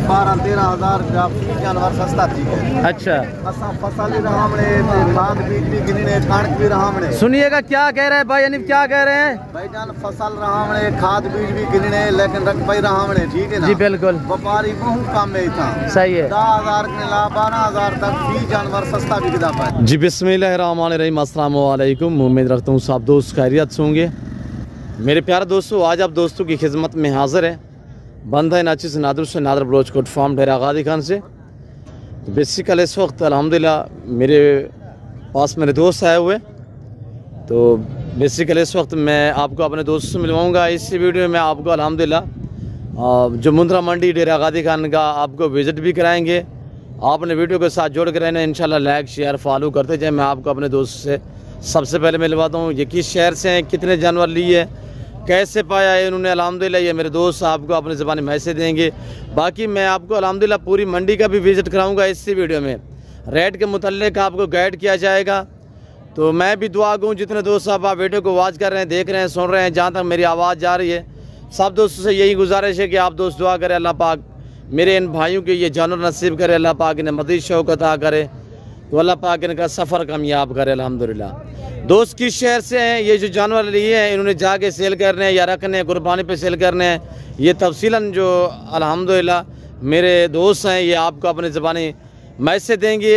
12-13 हज़ार जानवर सस्ता थी है। अच्छा, असा फसल ही रहामणे, खाद बीज भी गिनने, कणक भी रहामणे। सुनिएगा क्या कह रहे हैं भाई, यानी क्या कह रहे हैं भाईजान? फसल रहामणे, खाद बीज भी गिनने, लेकिन रख पाई रहामणे, ठीक है ना? जी बिल्कुल व्यापारी बहुत कम में था। सही है। 10,000 के ला 12,000 तक भी जानवर सस्ता बिकता पाए। जी बिस्मिल्लाहिर्रहमानिर्रहीम, अस्सलाम वालेकुम। उम्मीद रखता हूँ सब दोस्त खैरियत से होंगे। मेरे प्यारे दोस्तों, आज आप दोस्तों की खिदमत में हाजिर है बंदा नाचिस नादर से नादर बलोच कोट फार्म डेरा गादी खान से। तो बेसिकल इस वक्त अल्हम्दुलिल्लाह मेरे पास मेरे दोस्त आए हुए, तो बेसिकल इस वक्त मैं आपको अपने दोस्तों से मिलवाऊंगा। इस वीडियो में आपको अल्हम्दुलिल्लाह जो मुंद्रा मंडी डेरा गादी खान का आपको विज़िट भी कराएंगे। आपने वीडियो के साथ जोड़ कर रहना, इंशाल्लाह लाइक शेयर फॉलो करते जाए। मैं आपको अपने दोस्त से सबसे पहले मिलवाता हूँ, ये किस शहर से हैं, कितने जानवर लिए, कैसे पाया है इन्होंने। अल्हम्दुलिल्लाह ये मेरे दोस्त आपको अपनी ज़बानी मैसेज देंगे। बाकी मैं आपको अल्हम्दुलिल्लाह पूरी मंडी का भी विज़िट कराऊंगा। इसी वीडियो में रेट के मुतल्लिक़ आपको गाइड किया जाएगा। तो मैं भी दुआ करूँ जितने दोस्त आप वीडियो को वॉच कर रहे हैं, देख रहे हैं, सुन रहे हैं, जहाँ तक मेरी आवाज़ जा रही है, सब दोस्तों से यही गुजारिश है कि आप दोस्त दुआ करें अल्लाह पाक मेरे इन भाइयों के ये जानवर नसीब करे, अल्लाह पाक इन्हें मज़ीद शौक़ अता करे, तो अल्लाह पाक इनका सफ़र कामयाब करे अल्हम्दुलिल्लाह। दोस्त किस शहर से हैं, ये जो जानवर लिए हैं इन्होंने जाके सेल करने हैं या रखने हैं, कुर्बानी पे सेल करने हैं, ये तफसीलन जो अल्हम्दुलिल्लाह मेरे दोस्त हैं ये आपको अपनी ज़बानी मैसेज देंगे।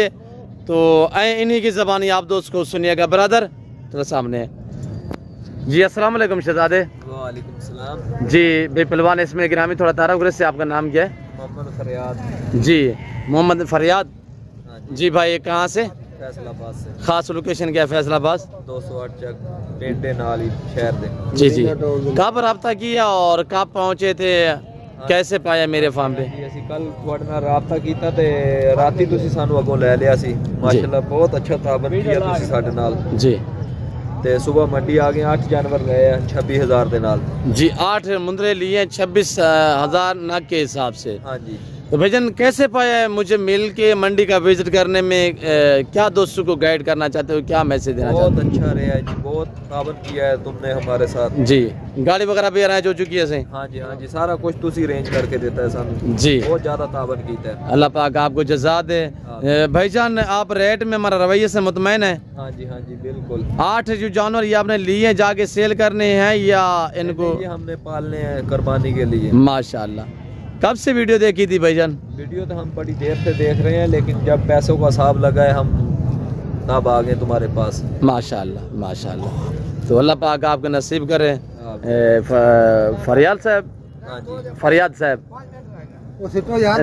तो इन्हीं की ज़बानी आप दोस्त को सुनिएगा। ब्रदर तो सामने जी, अस्सलाम वालेकुम शहजादे। वालेकुम सलाम जी बेपलवान इसमें गिरामी, थोड़ा तारुफ से आपका नाम क्या है? मोहम्मद फरियाद। जी मोहम्मद फरियाद। जी भाई कहाँ से? फैसलाबाद से। खास लोकेशन क्या है? फैसलाबाद 208 चक पेंडे नाली शहर दे। जी जी, कहाँ पर रब्ता किया और कब पहुँचे थे, कैसे पाया मेरे फार्म पे? ਅਸੀਂ ਕੱਲ ਤੁਹਾਡੇ ਨਾਲ ਰਾਬਤਾ ਕੀਤਾ ਤੇ ਰਾਤੀ ਤੁਸੀਂ ਸਾਨੂੰ ਅੱਗੋਂ ਲੈ ਲਿਆ ਸੀ। ਮਾਸ਼ਾਅੱਲਾ ਬਹੁਤ ਅੱਛਾ ਤਾਬਨ ਕੀਤਾ ਤੁਸੀਂ ਸਾਡੇ ਨਾਲ जी। ਤੇ ਸਵੇਰ ਮੰਡੀ ਆ ਗਏ, 8 जानवर गए हैं 26,000 ਦੇ ਨਾਲ। जी 8 मुंदरे लिए 26,000 नग के हिसाब से। हाँ जी। तो भाईजान कैसे पाया है मुझे मिल के मंडी का विजिट करने में? क्या दोस्तों को गाइड करना चाहते हो, क्या मैसेज देना चाहते हो? बहुत अच्छा रहा है जी, बहुत ताबन किया है तुमने हमारे साथ जी। गाड़ी वगैरह भी अरेंज हो चुकी है सही? हाँ जी, सारा कुछ तुसी अरेंज करके देता है सानू जी। बहुत ज्यादा ताबन कीता है। अल्लाह पाक आपको जज़ा दे। भाईजान आप रेट में हमारा रवैये से मुतमैन है? हाँ जी बिल्कुल। 8 जो जानवर ये आपने लिए हैं जाके सेल करने हैं या इनको? ये हमने पालने हैं कुर्बानी के लिए। माशाल्लाह। कब से वीडियो देखी थी भाईजान? वीडियो तो हम बड़ी देर से देख रहे हैं, लेकिन जब पैसों का हिसाब लगा है हम तब आ गए तुम्हारे पास। माशाल्लाह माशाल्लाह। तो अल्लाह पाक आपको नसीब करे। फरियाद साहब। हाँ जी फरियाद साहब,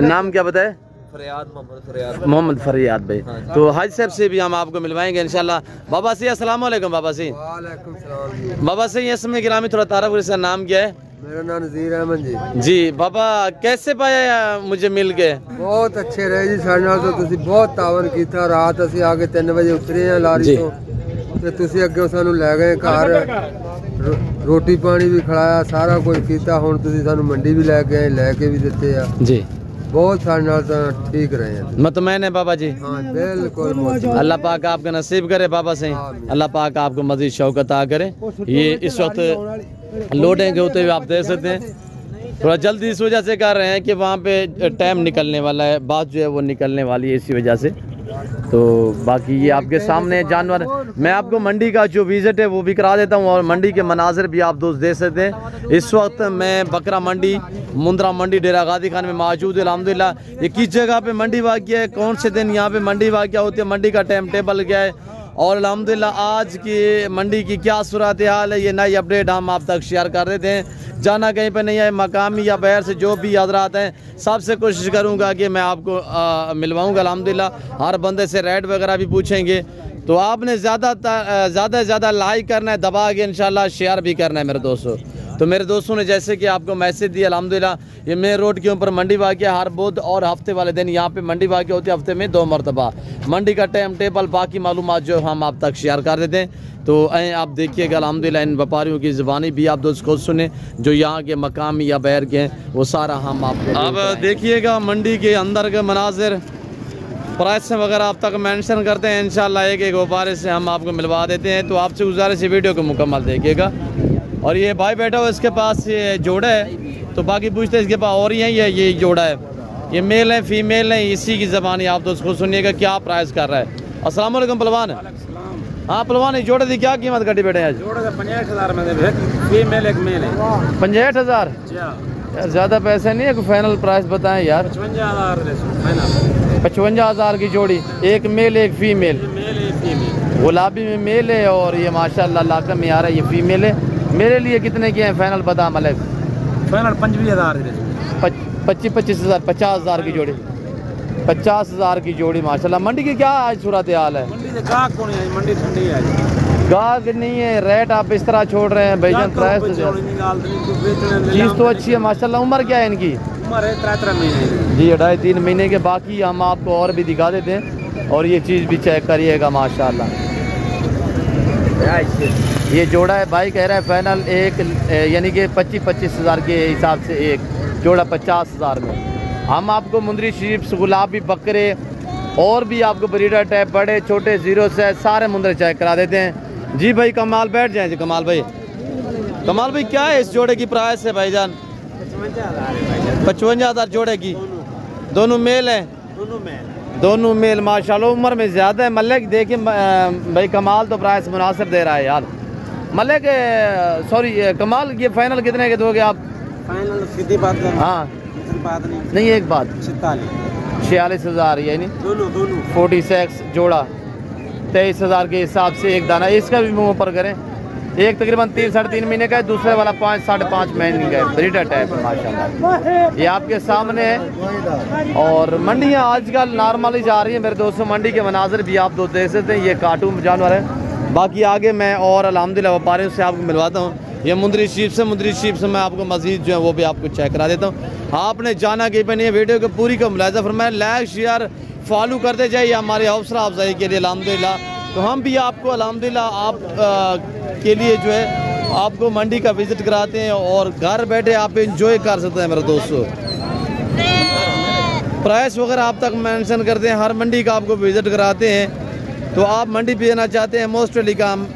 नाम क्या बताए? फरियाद, मोहम्मद फरियाद। मोहम्मद फरियाद भाई। हाँ। तो हाजी साहब से भी हम आपको मिलवाएंगे इंशाल्लाह। बाबा सी अस्सलाम वालेकुम। बाबा सी। वालेकुम सलाम। बाबा सी इसमें गिरामी थोड़ा तारुफ से, नाम क्या है? मेरा नाम नज़ीर अहमद जी। जी बाबा कैसे पाया मुझे मिल के? बहुत अच्छे रहे जी, साढ़े नाल तो तुसी बहुत तावन कीता। रात असी आके 3 बजे उतरे हैं लारी तो ते तुसी अगे सानू ले गए घर, रोटी पानी भी खिलाया, सारा कुछ कीता। हुण तुसी सानू मंडी भी लेके भी दिते आ जी। बहुत साढ़े नाल तो ठीक रहे हैं। मुतमैन है बाबा जी? हाँ बिल्कुल। अल्लाह पाक आपका नसीब करे बाबा से, अल्लाह पाक आपको मजीद शौक़ अता करे। ये इस वक्त लोडिंग होते हुए आप देख सकते हैं, थोड़ा जल्दी इस वजह से कर रहे हैं कि वहाँ पे टाइम निकलने वाला है, बात जो है वो निकलने वाली है इसी वजह से। तो बाकी ये आपके सामने जानवर, मैं आपको मंडी का जो विज़िट है वो भी करा देता हूँ और मंडी के मनाजिर भी आप दोस्त देख सकते हैं। इस वक्त मैं बकरा मंडी मुंद्रा मंडी डेरा गादी खान में मौजूद है अल्हम्दुलिल्लाह। ये किस जगह पे मंडी वाक़िया है, कौन से दिन यहाँ पे मंडी वाक़िया होती है, मंडी का टाइम टेबल क्या है और अल्हम्दुलिल्लाह आज की मंडी की क्या सूरत हाल है, ये नई अपडेट हम आप तक शेयर कर देते हैं। जाना कहीं पे नहीं है, मकामी या बाहर से जो भी हजरात हैं सबसे कोशिश करूंगा कि मैं आपको मिलवाऊंगा अल्हम्दुलिल्लाह। हर बंदे से रेट वगैरह भी पूछेंगे। तो आपने ज़्यादा से ज़्यादा लाइक करना है, दबा के इंशाल्लाह शेयर भी करना है मेरे दोस्तों। तो मेरे दोस्तों ने जैसे कि आपको मैसेज दिया अल्हम्दुलिल्लाह, ये मेन रोड के ऊपर मंडी वाक़िया हर बुध और हफ्ते वाले दिन यहाँ पे मंडी वाक़िया होती है, हफ्ते में 2 मरतबा। मंडी का टाइम टेबल बाकी मालूमात जो हम आप तक शेयर कर देते हैं। तो आप देखिएगा अल्हम्दुलिल्लाह इन व्यापारियों की ज़बानी भी आप दोस्त खुद सुने, जो यहाँ के मकामी या बाहर के हैं वो सारा हम आपको। अब देखिएगा मंडी के अंदर के मनाजिर, प्राइस वगैरह आप तक मेंशन करते हैं इंशाल्लाह, एक व्यापारी से हम आपको मिलवा देते हैं। तो आपसे गुजारिश है वीडियो को मुकम्मल देखिएगा। और ये भाई बैठा हुआ इसके पास ये जोड़ा है, तो बाकी पूछते हैं इसके पास और ही है, ये जोड़ा है। ये मेल है फीमेल है, इसी की ज़बानी आप दोस्त को सुनिएगा क्या प्राइस कर रहा है। अस्सलाम वालेकुम पहलवान। हाँ पहलवान, ये जोड़े की क्या कीमत कटी बेटे आज? जोड़े का 65,000 में दे, फीमेल एक मेल है। 65,000 यार ज़्यादा पैसे नहीं है, कोई फाइनल प्राइस बताएं यार। 55,000 की जोड़ी, एक मेल एक फीमेल। गुलाबी में मेल है और ये माशाल्लाह लाका में आ रहा है, ये फीमेल है। मेरे लिए कितने के हैं फाइनल बता मलिक? फाइनल 25,000 25,000 50,000 की जोड़ी, 50,000 की जोड़ी माशाल्लाह। मंडी की क्या आज सूरत हाल है? मंडी से गाहक कौन है? मंडी ठंडी है, गाहक नहीं है, रेट आप इस तरह छोड़ रहे हैं भाईजान, प्राइस चीज़ तो अच्छी है माशाल्लाह। उम्र क्या है इनकी? उम्र है 3 महीने जी, 2.5-3 महीने के। बाकी हम आपको और भी दिखा देते हैं और ये चीज़ भी चेक करिएगा माशाल्लाह। ये जोड़ा है, भाई कह रहा है फाइनल एक यानी कि 25,000 के हिसाब से एक जोड़ा 50,000 में। हम आपको मुंदरी शरीफ गुलाबी बकरे और भी आपको ब्रीडर टाइप बड़े छोटे जीरो से सारे मुंदरे चेक करा देते हैं। जी भाई कमाल, बैठ जाए जी कमाल भाई। कमाल भाई क्या है इस जोड़े की प्राइस है भाईजान? 55,000 जोड़े की, दोनों मेल हैं? दोनों मेल माशाल्लाह। उम्र में ज़्यादा है मलिक, देखिए भाई कमाल तो प्राइस मुनासिब दे रहा है यार। मलिक सॉरी कमाल, ये फाइनल कितने के दोगे आप? फाइनल सीधी बात कर, हाँ बात नहीं एक बात 46,000 यानी दोनों 46 जोड़ा 23,000 के हिसाब से एक दाना। इसका भी मुँह पर करें, एक तकरीबन 3-3.5 महीने का है, दूसरे वाला 5-5.5 महीने का है, ब्रीडर टाइप माशाल्लाह। ये आपके सामने है। और मंडियाँ आजकल नॉर्मली जा रही हैं मेरे दोस्तों, मंडी के मनाजर भी आप दोस्त देख सकते हैं। ये कार्टून जानवर है। बाकी आगे मैं और अल्हम्दुलिल्लाह व्यापारियों से आपको मिलवाता हूँ। ये मुंदरी शीप से मैं आपको मजीद जो है वो भी आपको चेक करा देता हूँ। आपने जाना कि नहीं, वीडियो को पूरी का मुलाहिजा फरमाएं, लाइक शेयर फॉलो करते जाइए हमारे हौसला अफजाई के लिए अल्हम्दुलिल्लाह। तो हम भी आपको अल्हम्दुलिल्लाह आप के लिए जो है आपको मंडी का विज़िट कराते हैं और घर बैठे आप इंजॉय कर सकते हैं मेरे दोस्तों। प्राइस वगैरह आप तक मेंशन करते हैं, हर मंडी का आपको विज़िट कराते हैं। तो आप मंडी पे आना चाहते हैं मोस्ट वेलकम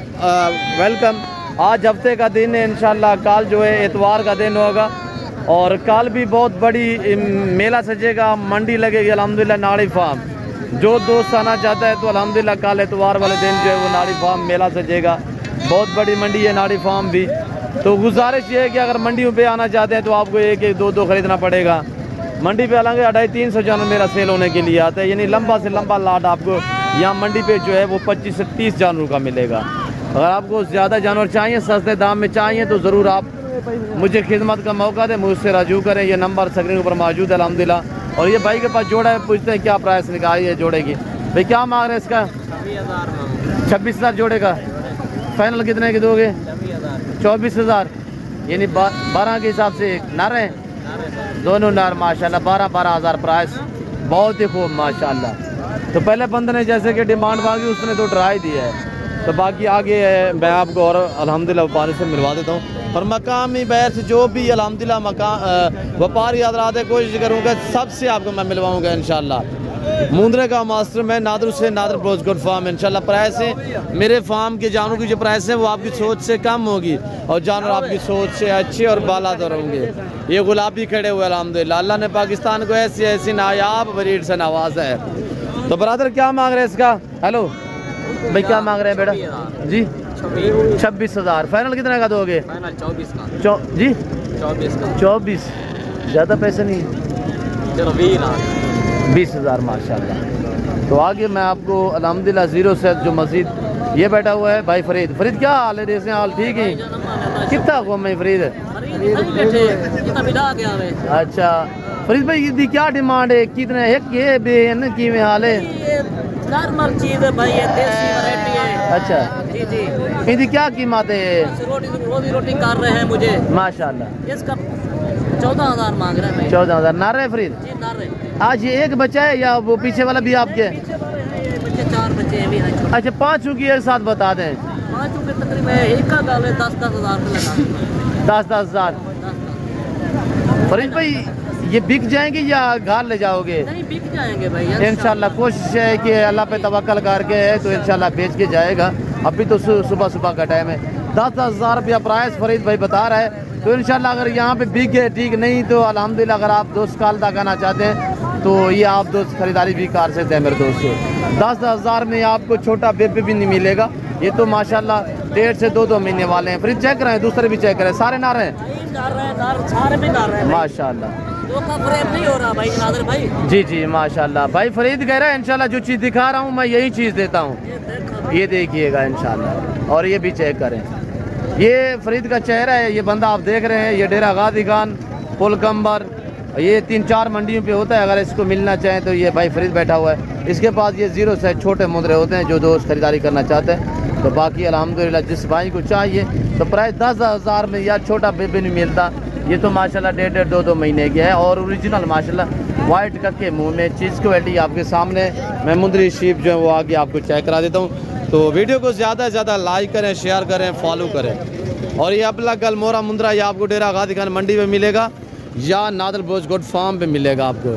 वेलकम। आज हफ्ते का दिन है इंशाल्लाह, कल जो है इतवार का दिन होगा और कल भी बहुत बड़ी मेला सजेगा, मंडी लगेगी अल्हम्दुलिल्लाह नाड़ी फार्म। जो दोस्त आना चाहता है तो अल्हम्दुलिल्लाह कल इतवार वाले दिन जो है वो नाड़ी फार्म मेला सजेगा। बहुत बड़ी मंडी है नाड़ी फार्म भी। तो गुजारिश ये है कि अगर मंडियों पे आना चाहते हैं तो आपको एक 2 खरीदना पड़ेगा। मंडी पे हालांकि 250-300 जानवर मेरा सेल होने के लिए आता है, यानी लंबा से लंबा लाट आपको यहाँ मंडी पे जो है वो 25 से 30 जानवरों का मिलेगा। अगर आपको ज़्यादा जानवर चाहिए, सस्ते दाम में चाहिए तो ज़रूर आप मुझे खिदमत का मौका दें, मुझसे रजू करें। ये नंबर स्क्रीन पर मौजूद है अल्हम्दुलिल्लाह। और ये भाई के पास जोड़ा है, पूछते हैं क्या प्राइस निकाली है जोड़े की। भाई क्या मांग रहे हैं इसका? 26,000 जोड़े का। फाइनल कितने के दोगे? 24,000 यानी 12 के हिसाब से नर है, दोनों नर माशाल्लाह। 12,000 प्राइस, बहुत ही खूब माशाल्लाह। तो पहले बंद ने जैसे कि डिमांड मांगी उसने तो ट्राई दिया है। तो बाकी आगे मैं आपको और अल्हम्दुलिल्लाह व्यापारी से मिलवा देता हूँ। और मकामी बैर से जो भी अल्हम्दुलिल्लाह व्यापारी याद आते कोशिश करूँगा सबसे आपको मैं मिलवाऊँगा इंशाल्लाह। मुंद्रे का मास्टर मैं नादर से नादर ब्रोजगुड फार्म इंशाल्लाह। प्राइस है मेरे फार्म के जानवरों की जो प्राइस है वो आपकी सोच से कम होगी और जानवर आपकी सोच से अच्छे और बालादर होंगे। ये गुलाबी खड़े हुए अल्हम्दुलिल्लाह, अल्लाह ने पाकिस्तान को ऐसी ऐसी नायाब ब्रीड से नवाजा है। तो बरादर क्या मांग रहे हैं इसका? हेलो भाई क्या मांग रहे हैं बेटा? जी 26,000। फाइनल कितने का दोगे? 24 का जी 24 का 24, ज़्यादा पैसे नहीं, 20,000 माशाल्लाह। तो आगे मैं आपको अल्हम्दुलिल्लाह जीरो से जो मस्जिद ये बैठा हुआ है भाई फरीद। फरीद क्या हाल है? जैसे हाल ठीक है? कितना कौम है फरीद? अच्छा फरीद भाई इसकी क्या डिमांड है? कितने एक ये बेन की में हाल है? नॉर्मल चीज है भाई, ये देसी वैरायटी है। अच्छा जी जी, इनकी क्या कीमत है? रोटी कर रहे हैं मुझे माशाल्लाह। इसका 14,000 मांग रहे हैं भाई। 14,000 नार है फरीद? जी नार है। आज ये एक बच्चा है या वो पीछे वाला भी आपके? बच्चे 4 बच्चे हैं भी हैं। अच्छा 5 की एक साथ बता दें। 5 के तकरीबन एक का डाले 10,000 में लगा 10,000। फरीद भाई ये बिक जाएंगे या घर ले जाओगे? नहीं बिक जाएंगे भाई इंशाल्लाह। कोशिश है कि अल्लाह पे तवक्कल करके है तो इंशाल्लाह बेच के जाएगा। अभी तो सुबह सुबह का टाइम है। 10,000 रुपया प्राइस फरीद भाई बता रहा है। तो इंशाल्लाह अगर यहाँ पे बिक गए ठीक, नहीं तो अल्हम्दुलिल्लाह अगर आप दोस्त कालदा करना चाहते हैं तो ये आप दोस्त खरीदारी भी कर सकते हैं मेरे दोस्तों। 10,000 में आपको छोटा बेबी भी नहीं मिलेगा। ये तो माशाल्लाह 1.5 से 2 महीने वाले हैं। फिर चेक करें, दूसरे भी चेक करें, सारे नार हैं माशाल्लाह। नहीं हो रहा भाई नादर भाई। जी जी माशाल्लाह भाई फरीद कह रहा है इंशाल्लाह जो चीज़ दिखा रहा हूँ मैं यही चीज़ देता हूँ। ये देखिएगा इंशाल्लाह, और ये भी चेक करें, ये फरीद का चेहरा है। ये बंदा आप देख रहे हैं, ये डेरा गाजी खान पुल कंबर, ये 3-4 मंडियों पे होता है। अगर इसको मिलना चाहें तो ये भाई फरीद बैठा हुआ है। इसके पास ये 0 से छोटे मुद्रे होते हैं जो दोस्त खरीदारी करना चाहते हैं। तो बाकी अल्हम्दुलिल्लाह जिस भाई को चाहिए तो प्राइस 10,000 में या छोटा बेबी नहीं मिलता। ये तो माशाल्लाह 1.5 2 महीने के है और ओरिजिनल माशाल्लाह वाइट कक्के मुंह में चीज़ क्वालिटी आपके सामने। मैं मुंदरी शीप जो है वो आगे आपको चेक करा देता हूँ। तो वीडियो को ज़्यादा से ज़्यादा लाइक करें, शेयर करें, फॉलो करें। और ये अब्ला गलमोरा मुंद्रा ये आपको डेरा गाजी खान मंडी में मिलेगा या नादर बोझ गोड फार्म पे मिलेगा आपको।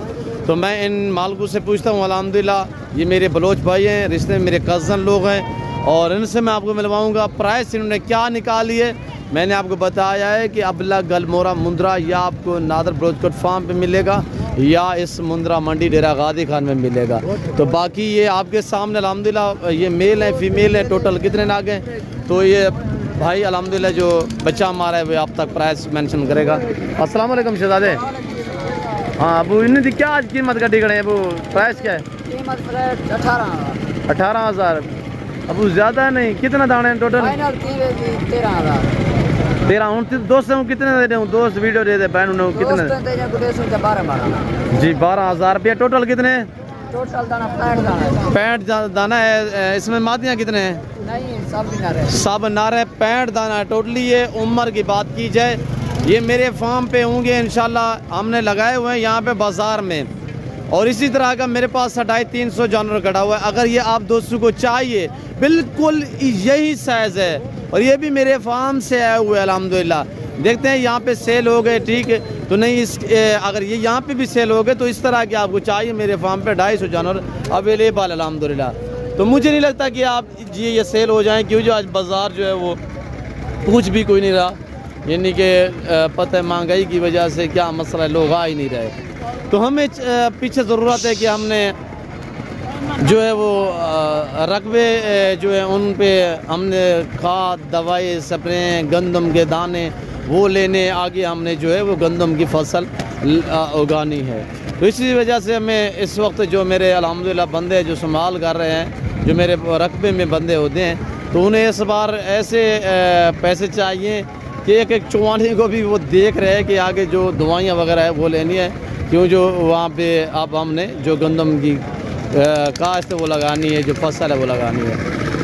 तो मैं इन मालिकों से पूछता हूँ, अल्हम्दुलिल्लाह ये मेरे बलोच भाई हैं, रिश्ते में मेरे कज़न लोग हैं, और इनसे मैं आपको मिलवाऊँगा। प्राइस इन्होंने क्या निकाली है मैंने आपको बताया है कि अब्ला गलमोरा मुंद्रा या आपको नादर ब्रोजकोट फार्म पे मिलेगा या इस मुंद्रा मंडी डेरा गाजी खान में मिलेगा। तो बाकी ये आपके सामने अल्हम्दुलिल्लाह ये मेल है फीमेल है, टोटल कितने नाग हैं। तो ये भाई अल्हम्दुलिल्लाह जो बच्चा हमारा है वो आप तक प्राइस मेंशन करेगा। अस्सलाम वालेकुम शहजादे। हाँ अबू इन्हें क्या आज कीमत का टिकट है अबू, प्राइस क्या है? कीमत 18,000। अबू ज़्यादा नहीं, कितना दाने हैं टोटल? 13,000। 13 दोस्त कितने दे रहे हूँ? दोस्त वीडियो दे दे बहन कितने? जी 12,000 रुपया टोटल। कितने टोटल दाना? 65 दाना है। इसमें मादियाँ कितने हैं? नहीं सब नार है। 65 दाना है टोटली। ये उम्र की बात की जाए ये मेरे फार्म पे होंगे इंशाल्लाह, हमने लगाए हुए हैं यहाँ पे बाज़ार में। और इसी तरह का मेरे पास 350 जानवर कटा हुआ है। अगर ये आप दोस्तों को चाहिए बिल्कुल यही साइज़ है, और ये भी मेरे फार्म से आए हुए अल्हम्दुलिल्लाह। देखते हैं यहाँ पे सेल हो गए ठीक है तो नहीं, इस अगर ये यहाँ पे भी सेल हो गए तो इस तरह के आपको चाहिए मेरे फार्म पे 250 जानवर अवेलेबल अल्हम्दुलिल्लाह। तो मुझे नहीं लगता कि आप ये सेल हो जाएँ, क्योंकि आज बाज़ार जो है वो कुछ भी कोई नहीं रहा, यानी कि पता है महंगाई की वजह से क्या मसला है, लोग आ ही नहीं रहे। तो हमें पीछे ज़रूरत है कि हमने जो है वो रकबे जो है उन पे हमने खाद दवाई स्प्रे गंदम के दाने वो लेने आगे हमने जो है वो गंदम की फसल उगानी है। तो इसी वजह से हमें इस वक्त जो मेरे अल्हम्दुलिल्लाह बंदे जो संभाल कर रहे हैं, जो मेरे रकबे में बंदे होते हैं, तो उन्हें इस बार ऐसे पैसे चाहिए कि एक चौवानी को भी वो देख रहे हैं कि आगे जो दवाइयाँ वगैरह है वो लेनी है, क्यों जो वहाँ पे अब हमने जो गंदम की काश्त वो लगानी है, जो फसल है वो लगानी है।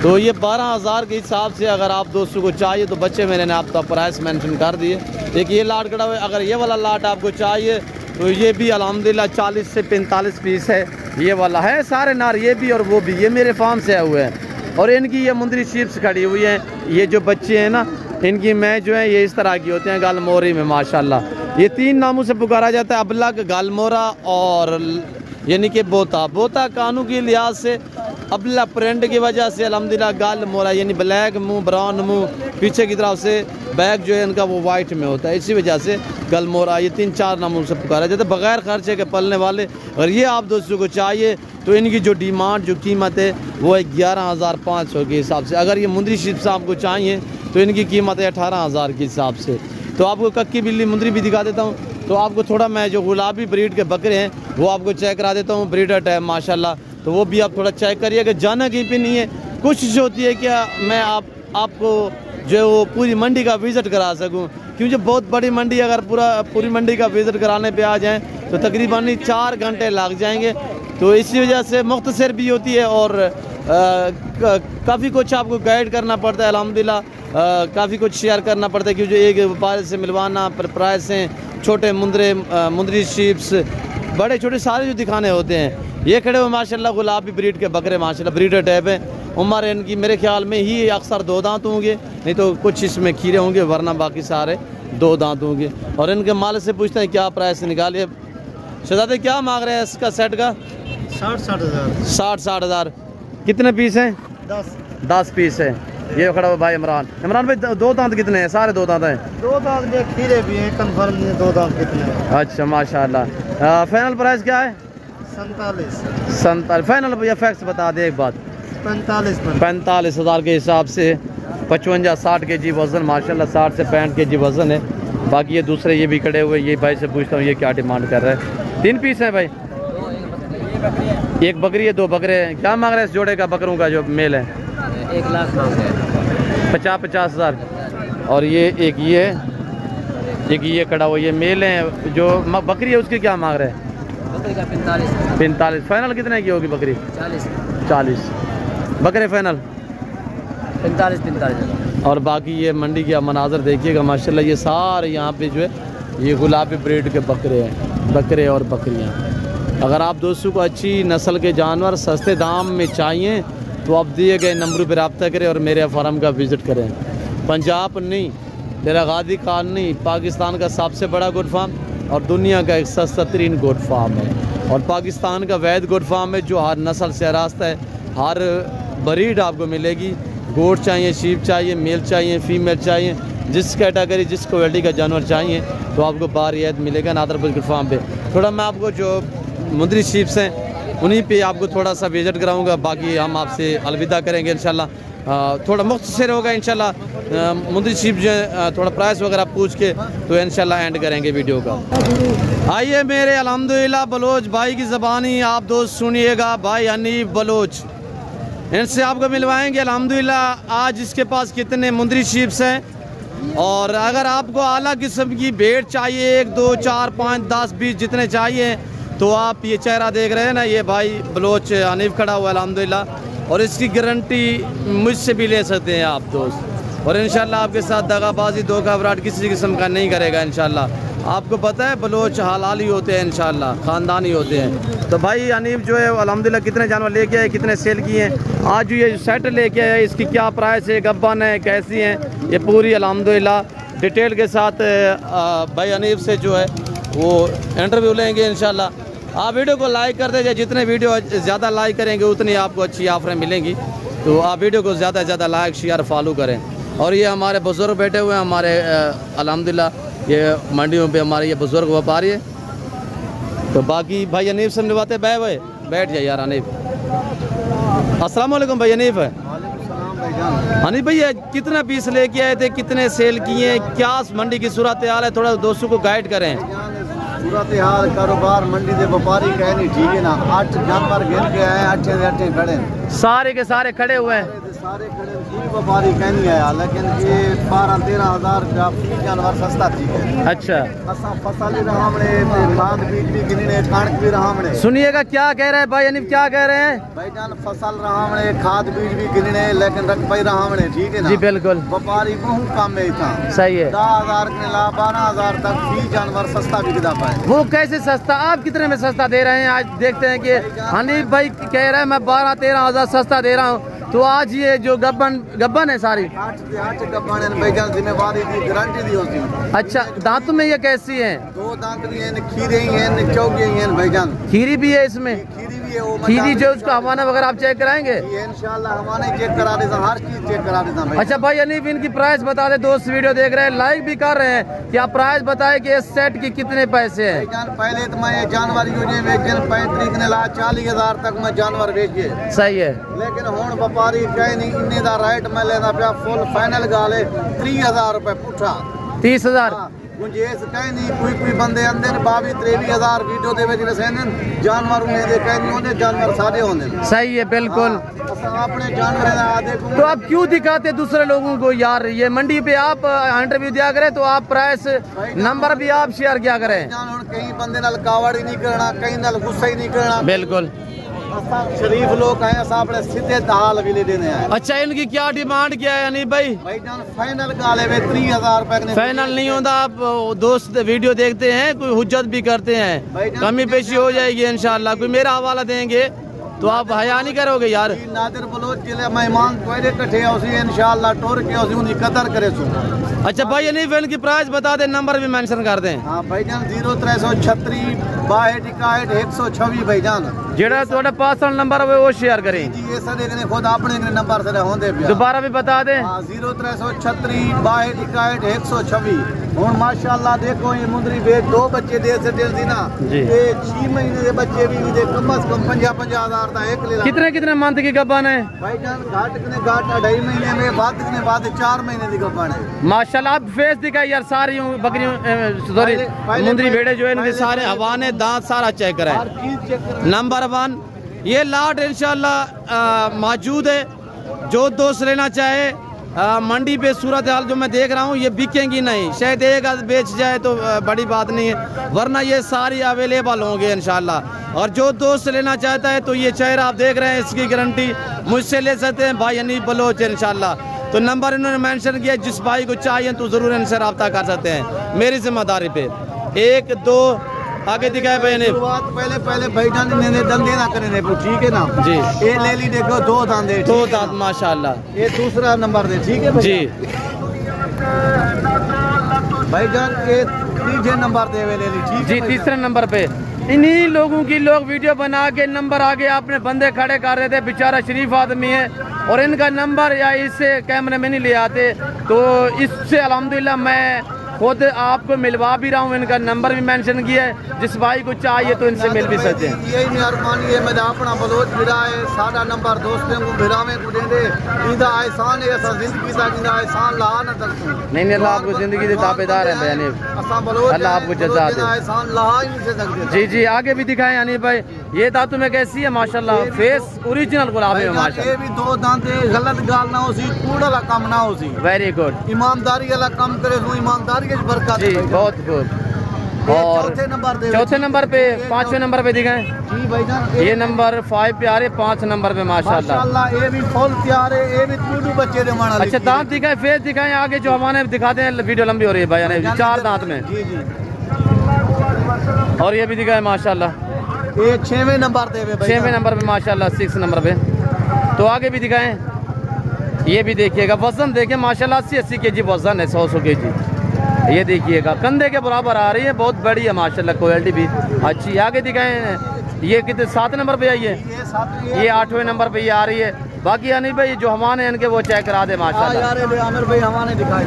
तो ये 12,000 के हिसाब से अगर आप दोस्तों को चाहिए तो बच्चे मैंने ने आपका प्राइस मेंशन कर दिए। एक ये लाट कटा हुआ है, अगर ये वाला लाट आपको चाहिए तो ये भी अल्हम्दुलिल्लाह 40 से 45 पीस है। ये वाला है सारे नार, ये भी और वो भी, ये मेरे फार्म से आए हुए हैं। और इनकी ये मुंदरी शीप्स खड़ी हुई हैं, ये जो बच्चे हैं ना इनकी मैं जो है ये इस तरह की होते हैं गालमोरी में माशाल्लाह। ये 3 नामों से पुकारा जाता है, अबलग, गालमोरा और यानी कि बोता कानू के लिहाज से अबला प्रिंट की वजह से अल्हम्दुलिल्लाह गालमोरा यानी ब्लैक मुंह ब्राउन मुंह, पीछे की तरफ से बैग जो है इनका वो वाइट में होता है, इसी वजह से गलमोरा। ये 3-4 नामों से पुकारा जाता है बग़ैर खर्चे के पलने वाले। और ये आप दोस्तों को चाहिए तो इनकी जो डिमांड जो कीमत है वो है 11,500 के हिसाब से। अगर ये मुंदरी शिप्स आपको चाहिए तो इनकी कीमत है 18,000 के हिसाब से। तो आपको कक्की बिल्ली मुंदरी भी दिखा देता हूँ। तो आपको थोड़ा मैं जो गुलाबी ब्रीड के बकरे हैं वो आपको चेक करा देता हूँ, ब्रीडर टाइप माशाल्लाह। तो वो भी आप थोड़ा चेक करिए कि जाना कहीं पे नहीं है। कोशिश होती है कि मैं आपको जो है वो पूरी मंडी का विज़िट करा सकूं, क्योंकि बहुत बड़ी मंडी अगर पूरी मंडी का विज़िट कराने पे आ जाएं तो तकरीबन 4 घंटे लग जाएंगे। तो इसी वजह से मुख्तसर भी होती है और काफ़ी कुछ आपको गाइड करना पड़ता है अल्हम्दुलिल्लाह, काफ़ी कुछ शेयर करना पड़ता है, क्योंकि एक व्यापारी से मिलवाना, प्राइस हैं, छोटे मुंदरी शीप्स बड़े छोटे सारे जो दिखाने होते हैं। ये खड़े हुए माशाल्लाह गुलाबी ब्रीड के बकरे माशाल्लाह ब्रीडर टाइप हैं। उम्र इनकी मेरे ख्याल में ही अक्सर 2 दांत होंगे, नहीं तो कुछ इसमें खीरे होंगे, वरना बाकी सारे 2 दांत होंगे। और इनके माल से पूछते हैं क्या प्राइस निकालिए। शहजादे क्या मांग रहे हैं इसका सेट का? 60-60 हज़ार। 60-60 हज़ार। कितने पीस हैं? 10 10 पीस है। ये खड़ा हुआ भाई इमरान। इमरान भाई दो दांत कितने हैं? सारे दो दांत हैं? दो दांत में खीरे भी हैं, कंफर्म नहीं है दो दांत कितने हैं। अच्छा माशाल्लाह। फाइनल प्राइस क्या है? 47 फाइनल भैया फैक्स बता दे एक बात। 45,000 के हिसाब से 55-60 के जी वज़न माशाल्लाह, 60 से 65 के जी वज़न है। बाकी ये दूसरे ये भी खड़े हुए, ये भाई से पूछता हूँ ये क्या डिमांड कर रहा है। 3 पीस हैं भाई, एक बकरी है, 2 बकरे हैं। क्या मांग रहे हैं इस जोड़े का बकरों का जो मेल है? 1 लाख मांग रहे हैं। 50,000। और ये एक ये खड़ा हुआ, ये मेल है। जो बकरी है उसकी क्या मांग रहे हैं? बकरी का 45। 45। फाइनल कितने की होगी बकरी? 40 बकरे फाइनल 45। और बाकी ये मंडी का मनाजर देखिएगा माशाल्लाह, ये सारे यहाँ पे जो है ये गुलाबी ब्रीड के बकरे हैं, बकरे और बकरियाँ। अगर आप दोस्तों को अच्छी नस्ल के जानवर सस्ते दाम में चाहिए तो आप दिए गए नंबर पर रब्ता करें और मेरे फार्म का विज़िट करें। पंजाब नहीं, तेरा गादी खान नहीं, पाकिस्तान का सबसे बड़ा गोट फार्म और दुनिया का एक सस्ता तरीन गोट फार्म है। और पाकिस्तान का वैद गोट फार्म है जो हर नस्ल से रास्ता है, हर ब्रीड आपको मिलेगी। गोट चाहिए, शीप चाहिए, मेल चाहिए, फीमेल चाहिए, जिस कैटेगरी जिस क्वालिटी का जानवर चाहिए तो आपको बारियत मिलेगा नादरपुर गोट फार्म पे। थोड़ा मैं आपको जो मुंदरी शीप्स हैं उन्हीं पे आपको थोड़ा सा विजिट कराऊंगा। बाकी हम आपसे अलविदा करेंगे इंशाल्लाह। थोड़ा मुख्तसर होगा इंशाल्लाह। मुंदरी शीप जो है थोड़ा प्राइस वगैरह पूछ के तो इंशाल्लाह एंड करेंगे वीडियो का। आइए मेरे अल्हम्दुलिल्लाह बलोच भाई की ज़बानी आप दोस्त सुनिएगा। भाई हनीफ बलोच, इनसे आपको मिलवाएंगे अल्हम्दुलिल्लाह। आज इसके पास कितने मुंदरी शीप्स हैं और अगर आपको आला किस्म की भेड़ चाहिए 1, 2, 4, 5, 10, 20 जितने चाहिए तो आप ये चेहरा देख रहे हैं ना, ये भाई बलोच हनीफ खड़ा हुआ है अल्हम्दुलिल्लाह। और इसकी गारंटी मुझसे भी ले सकते हैं आप दोस्त। और इंशाल्लाह आपके साथ दगाबाजी धोखा फ्रॉड किसी किस्म का नहीं करेगा इंशाल्लाह। आपको पता है बलोच हलाली होते हैं इंशाल्लाह, ख़ानदानी होते हैं। तो भाई हनीफ जो है अल्हम्दुलिल्लाह कितने जानवर लेके आए, कितने सेल किए हैं? आज जो ये सेट लेके आए इसकी क्या प्राइस है, गब्बन है, कैसी हैं, ये पूरी अल्हम्दुलिल्लाह डिटेल के साथ भाई हनीफ से जो है वो इंटरव्यू लेंगे इंशाल्लाह। आप वीडियो को लाइक कर दीजिए, जितने वीडियो ज़्यादा लाइक करेंगे उतनी आपको अच्छी ऑफरें मिलेंगी। तो आप वीडियो को ज़्यादा से ज़्यादा लाइक शेयर फॉलो करें। और ये हमारे बुज़ुर्ग बैठे हुए हैं हमारे अल्हम्दुलिल्लाह ये मंडियों पे हमारे ये बुज़ुर्ग व्यापारी है। तो बाकी भाई हनीफ से मिलवाते बैठ जाए यार हनीफ। अस्सलाम वालेकुम भाई हनीफ। हनीफ भैया कितना पीस लेके आए थे, कितने सेल किए, क्या मंडी की सूरत हाल है, थोड़ा दोस्तों को गाइड करें। सूरत हाल कारोबार मंडी के व्यापारी कहे नहीं ठीक है ना। 8 जानवर गिन के आए, 8 खड़े सारे के सारे खड़े हुए हैं। सारे खड़े व्यापारी कह नहीं आया, लेकिन ये 12-13 हज़ार का जानवर सस्ता थी। अच्छा फसल भी रहा खाद बीज भी गिने, कणक भी रहा। सुनिएगा क्या कह रहे हैं भाई हनीफ, क्या कह रहे हैं? भाईजान फसल रहा खाद बीज भी गिने लेकिन रख पाई रहा, ठीक है ना? जी बिल्कुल। व्यापारी बहुत कम है था, सही है। 10,000 के ला 12,000 तक भी जानवर सस्ता बिकता पाए। वो कैसे सस्ता, आप कितने में सस्ता दे रहे हैं? आज देखते हैं कि हनीफ भाई कह रहे हैं मैं 12-13 हज़ार सस्ता दे रहा हूँ। तो आज ये जो गब्बन है सारी 8 गब्बन है भाईजान, जिम्मेवारी दी गारंटी दी होती है। अच्छा दांतों में ये कैसी है? 2 दांत भी है, खीरे ही है, चौके ही है भाईजान। खीरी भी है इसमें? खीरी भी है, वो खीरी जो उसका हवाना वगैरह आप चेक कराएंगे? इंशाल्लाह हमारे चेक करा देता, हर चीज चेक करा देता भाई। अच्छा भाई हनीफ इनकी प्राइस बता दे, दोस्त वीडियो देख रहे हैं लाइक भी कर रहे हैं कि आप प्राइस बताए कि इस सेट की कितने पैसे हैं? पहले तो मैं जानवर बेचे 35 ने ला 40,000 तक मैं जानवर बेचे। सही है, लेकिन हुण व्यापारी कहे नहीं इन्ने दा रेट मैं लेना पिया फुल फाइनल गाले 30,000 रुपए पुठा 30,000 गुंजेश कहे नहीं। कोई बंदे आंदे 22-23,000 वीडियो दे विच रसेंदन जानवर उन्हें दे कहे नहीं होंदे, जानवर सारे होंदे। सही है बिल्कुल। अपने जानवर दा देखो तो आप क्यों दिखाते दूसरे लोगों को यार? ये मंडी पे आप इंटरव्यू दिया करें तो आप प्राइस नंबर भी आप शेयर किया करें। कहीं बंदे नाल कावड़ ही नहीं करना, कहीं नाल गुस्सा ही नहीं करना। बिल्कुल शरीफ लोग हैं, अपने सीधे दाल भी ले देने हैं। अच्छा इनकी क्या डिमांड क्या है हनीफ भाई? भाईजान फाइनल गाले में 30,000 रुपए। फाइनल नहीं होता, आप दोस्त वीडियो देखते हैं कोई हुज्जत भी करते हैं, कमी पेशी हो जाएगी इंशाल्लाह। कोई मेरा हवाला देंगे तो आप हया नहीं करोगे यार। नादिर बलोच जिले मेहमान कोई कठे इंशाल्लाह टोर के उनकी कदर करे। अच्छा भाई यानी इनकी प्राइस बता दें, नंबर भी मेंशन कर दें। हाँ भाईजान 0336 62 126 भाईजान जेड़ा थोड़ा पर्सनल नंबर है वो शेयर करें जी। ये सर एक ने खुद अपने नंबर से होंदे पिया। दोबारा भी बता दें। 0336 62 126। और माशाल्लाह देखो ये मुंदरी बेच 2 बच्चे दे से दी ना जी। ये 6 महीने के बच्चे भी दे कम से कम 50,000 का एक ले ला। कितने मंथ की गब्बान है भाईजान? घाट ने घाट 2.5 महीने में, बाद 4 महीने की गब्बान है। माशाल्लाह। आप फेस दिखाई यार, सारी बकरियों सॉरी मुंदरी भेड़े जो है इनके सारे हवाने दांत सारा चेक करें। नंबर 1 ये लाट इंशाल्लाह मौजूद है। जो दोस्त लेना चाहे मंडी पे सूरत हाल जो मैं देख रहा हूँ ये बिकेंगी नहीं, शायद एक आध बेच जाए तो बड़ी बात नहीं है, वरना ये सारी अवेलेबल होंगे इंशाल्लाह। और जो दोस्त लेना चाहता है तो ये चेहरा आप देख रहे हैं, इसकी गारंटी मुझसे ले सकते हैं भाई हनीफ बलोच इंशाल्लाह। तो नंबर इन्होंने मेंशन किया, जिस भाई को चाहिए तो ज़रूर इनसे रब्ता कर सकते हैं मेरी जिम्मेदारी पे। 1 2 आगे दिखाए भाई हनीफ। पहले भाईजान ने धंधे ना करे ठीक है ना जी। ये ले ली देखो 2 दांत 2 दांत माशाल्लाह। ये दूसरा नंबर दे ठीक है जी। भाईजान ये तीसरे नंबर दे ले ली ठीक जी। तीसरे नंबर पे इन्हीं लोगों की लोग वीडियो बना के नंबर आगे आपने बंदे खड़े कर रहे थे, बेचारा शरीफ आदमी है और इनका नंबर या इससे कैमरे में नहीं ले आते, तो इससे अल्हम्दुलिल्लाह मैं खुद आपको मिलवा भी रहा हूँ। इनका नंबर भी मेंशन किया है, जिस भाई को चाहिए तो इनसे मिल भी सकते हैं। यही मेहरबानी है, मेरा अपना बलोच भिड़ा है, सारा नंबर दोस्तों को भिड़ावे को दे दे। इंदा एहसान है, असा जिंदगी दा इंदा एहसान ला ना तक नहीं अल्लाह आपको जिंदगी के ताबेदार है बयानी, अल्लाह आपको जज़ा दे। एहसान ला ही नहीं से सकते। जी जी आगे भी दिखाएं यानी भाई। ये दांतों में कैसी है माशाल्लाह, फेस ओरिजिनल गुलाबी है माशाल्लाह। ये भी 2 दांत गलत गाल ना होसी, कूड़ा ला काम ना होसी, वेरी गुड। ईमानदारी वाला काम करे तो ईमानदारी के बरकत जी बहुत खूब। और चौथे नंबर पे 5वें नंबर पे दिखाएं जी भाईजान। ये नंबर 5 पे आ रहे, 5 नंबर पे माशाल्लाह। ये भी फुल तैयार है, ये भी टूटू बच्चे दे माना। अच्छा दांत दिखाएं, फेस दिखाएं आगे जो हमारे दिखाते हैं, वीडियो लंबी हो रही है भाई। 4 दांत में जी जी। और ये भी दिखाएं माशाल्लाह। ये 6वें नंबर दे भाई, 6वें नंबर पे माशाल्लाह, 6 नंबर पे। तो आगे भी दिखाएं, ये भी देखिएगा। वजन देखें माशाल्लाह 80-80 kg वजन है, 100 kg। ये देखिएगा कंधे के बराबर आ रही है, बहुत बड़ी है माशाल्लाह, क्वालिटी भी अच्छी। आगे दिखाएं, ये कितने 7 नंबर पे आई है, ये 8वें नंबर पे ये आ रही है। बाकी यानी भाई जो हमारे इनके वो चेक करा दे माशाल्लाह। आमिर भाई हमारे दिखाई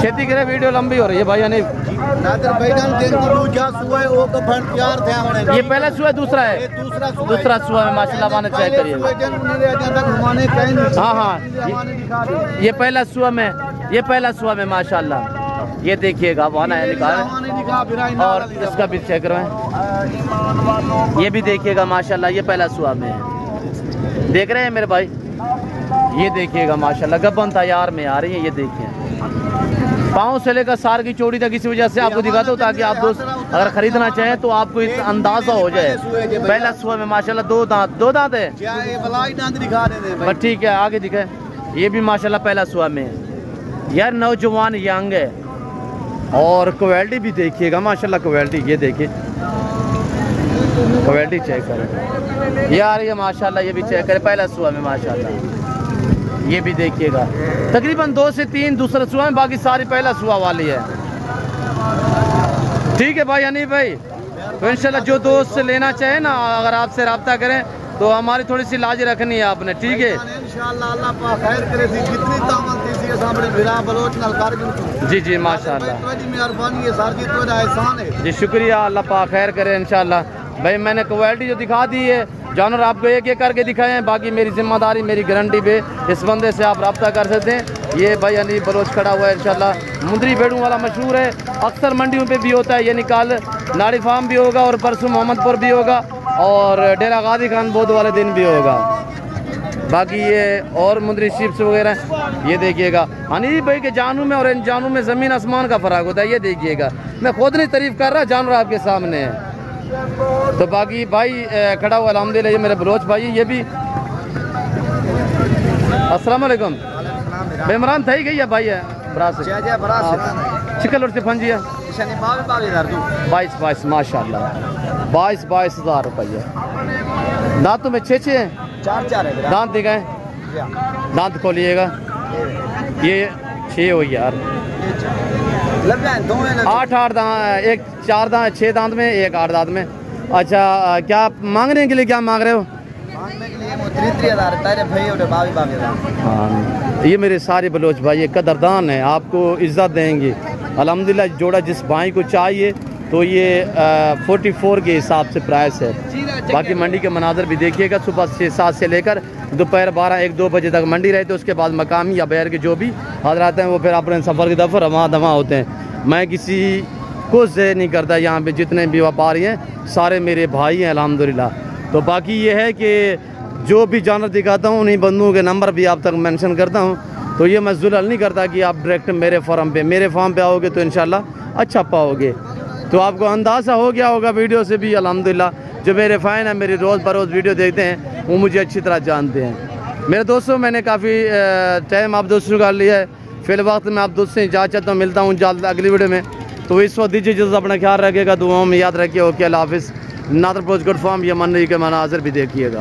खेती करे, वीडियो लंबी हो रही है भाई यानी। ये पहला सुआ दूसरा है, दूसरा सुआ है माशाल्लाह, माने चेक करिए। हाँ हाँ ये पहला सुआ में, ये पहला सुआ में माशाल्लाह। ये देखिएगा वाना है निकाल, और इसका भी चेक करवाएं। ये भी देखिएगा माशाल्लाह, ये पहला सुआ में है। देख रहे हैं मेरे भाई, ये देखिएगा माशाल्लाह गब्बन तैयार में आ रही है। ये देखिए पाँव से लेकर सार की चौड़ी तक, इसी वजह से आपको दिखाता हूँ ताकि आप दोस्त अगर खरीदना चाहें तो आपको अंदाजा हो जाए। पहला सुआ में माशाल्लाह 2 दांत है। बस ठीक है आगे दिखाए, ये भी माशाल्लाह पहला सुआ में है यार, नौजवान यंग है। और क्वालिटी भी देखिएगा माशाल्लाह, क्वालिटी ये देखिए, क्वालिटी चेक करें यार, ये माशाल्लाह ये भी चेक करें, पहला सुआ में माशाल्लाह। ये भी देखिएगा तकरीबन 2 से 3 दूसरा सुआ में, बाकी सारी पहला सुआ वाली है। ठीक है भाई हनीफ भाई, तो इंशाल्लाह जो दोस्त से लेना चाहे ना, अगर आपसे रब्ता करें तो हमारी थोड़ी सी लाज रखनी है आपने, ठीक है जी जी माशाल्लाह। जी शुक्रिया, अल्लाह पाक खैर करे इंशाल्लाह। भाई मैंने क्वालिटी जो दिखा दी है, जानवर आपको एक एक करके दिखाए हैं, बाकी मेरी जिम्मेदारी मेरी गारंटी पे इस बंदे से आप रब्ता कर सकते हैं। ये भाई हनीफ बलोच खड़ा हुआ है इंशाल्लाह। मुंदरी भेड़ों वाला मशहूर है, अक्सर मंडियों पे भी होता है। ये निकाल नाड़ी फार्म भी होगा और परसों मोहम्मदपुर भी होगा और डेरा गाजी खान बोध वाले दिन भी होगा। बाकी ये और मुंदरी शिप्स वगैरह ये देखिएगा। हनीफ भाई के जानू में और इन जानू में ज़मीन आसमान का फ़र्क होता है, ये देखिएगा। मैं खुद नहीं तारीफ़ कर रहा, जानवर आपके सामने है। तो बाकी भाई खड़ा हुआ अल्हम्दुलिल्लाह, ये मेरे बलोच भाई, ये भी अस्सलाम वालेकुम भाई। इमरान था ही गई है भाई है चिकल से फंजिया 22 माशाल्लाह, 22 हज़ार रुपये। दांतों में 6 हैं, 4 है। दांत दिखाएं, दांत खोलिएगा। ये 6 हो यार, 8 दांत, एक 4 दांत 6 दांत में, एक 8 दांत में। अच्छा क्या मांगने के लिए क्या मांग रहे हो? हाँ, ये मेरे सारे बलोच भाई कदरदान है, आपको इज्जत देंगे अल्हम्दुलिल्लाह। जोड़ा जिस भाई को चाहिए तो ये 44 के हिसाब से प्राइस है। बाकी मंडी के मनाजर भी देखिएगा, सुबह 6-7 से लेकर दोपहर 12-1-2 बजे तक मंडी रहती है। उसके बाद मकामी या बैर के जो भी हजरात हैं वो फिर अपने सफ़र की तरफ रवां दवा होते हैं। मैं किसी को ज़े नहीं करता, यहाँ पे जितने भी व्यापारी हैं सारे मेरे भाई हैं अल्हम्दुलिल्लाह। तो बाकी ये है कि जो भी जानवर दिखाता हूँ उन्हीं बंदों के नंबर भी आप तक मेंशन करता हूँ। तो ये मैं जुल्म नहीं करता कि आप डायरेक्ट मेरे फार्म पे आओगे तो इंशाल्लाह अच्छा पाओगे। तो आपको अंदाज़ा हो गया होगा वीडियो से भी अल्हम्दुलिल्लाह। जो मेरे फ़ैन हैं, मेरी रोज़ बरोज़ वीडियो देखते हैं, वो मुझे अच्छी तरह जानते हैं। मेरे दोस्तों, मैंने काफ़ी टाइम आप दोस्तों का लिया है, फिल वक्त मैं आप दोस्तों से इजाज़त चाहता हूँ, मिलता हूँ जल्द अगली वीडियो में। तो इस वक्त दीजिए इजाज़त, अपना ख्याल रखिएगा, दुआओं में याद रखिए। ओके, अल्लाह हाफ़िज़। नादरपोज गुड फॉर्म, ये मंडी के मनाज़र भी देखिएगा।